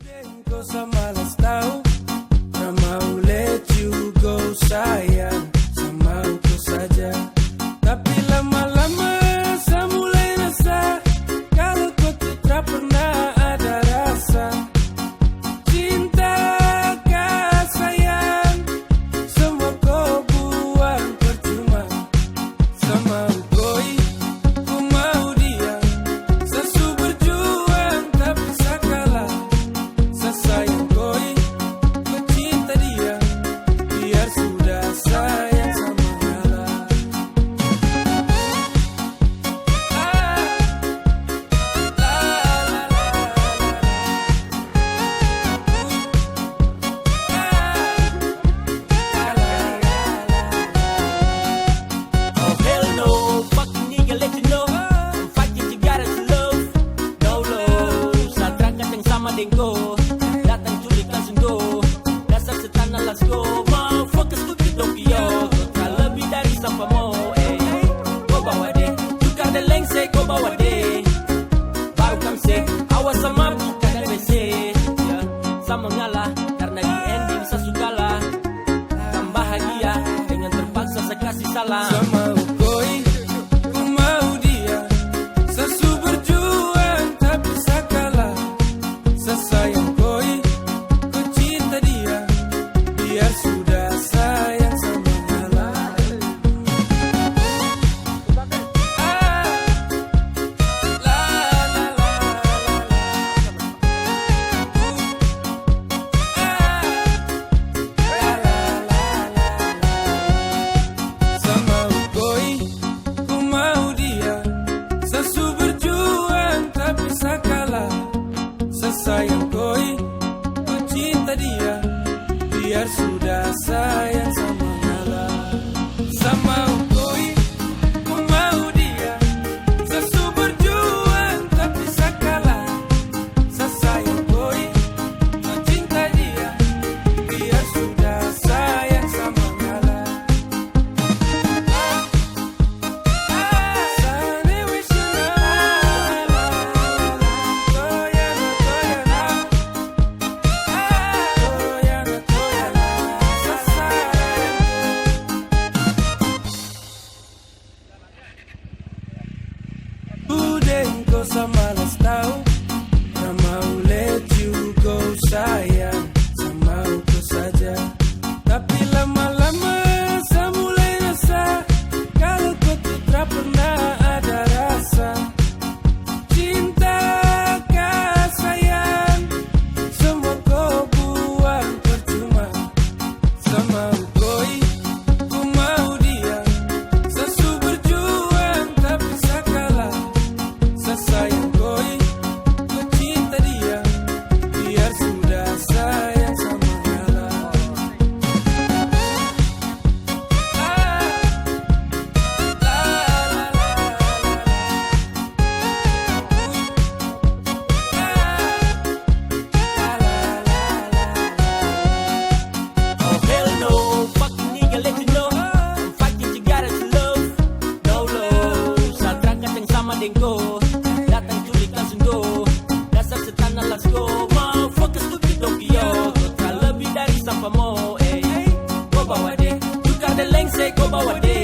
Kau semalas tahu, tak mau let you go sayang, sama aku saja. Tapi lama-lama saya mulai rasa kalau kau tak pernah ada rasa. Cinta kah sayang, semua kau buang percuma. Sama koi, ku mau dia, sesu berjuang tapi saya kalah. Saya sayang koi, ku cinta dia, biar sudah sayang sama ngalah. Oh hell no, fuck nigga, let you know I'm fighting together to love. No love, sa dragat yang sama dengko. Datang culik langsung go, dasar setan let's go. Motherfucker stupid Tokyo, kau tak lebih dari sampah mo. Kau bawa deh, tukar dan lengse kau bawa deh. Baru kamse, awas sama bukan dan WC. Sama ngalah, karena di ending saya sukalah. Kan bahagia, dengan terpaksa saya kasih salam. Sama koi, ku mau dia, sesu berjuang tapi saya kalah. Saya sayang koi, ku cinta dia, biar sudah sayang sama ngalah. Sama koi, ku mau dia, sesu berjuang tapi saya kalah. Saya sayang koi, ku cinta dia, biar sudah sayang sama ngalah. Sama koi, ku mau dia, sesu berjuang tapi saya kalah. Saya sayang koi, ku cinta dia, biar sudah sayang sama ngalah. Kau semalas tahu, tak mau let you go sayang, sama aku saja. Tapi lama-lama saya mulai rasa kalau kau tak pernah ada rasa. Cinta kah sayang, semua kau buang percuma. Sama koi, ku mau dia, sesu berjuang tapi saya kalah. Saya sayang koi, ku cinta dia, biar sudah sayang sama ngalah. Oh hell no, fuck nigga, let you know I'm fighting together to love. No love, sa dragat yang sama dengko. Datang culik langsung go, dasar setan let's go. Motherfucker stupid Tokyo, kau tak lebih dari sampah mo. Kau bawa deh, tukar dan lengse kau bawa deh.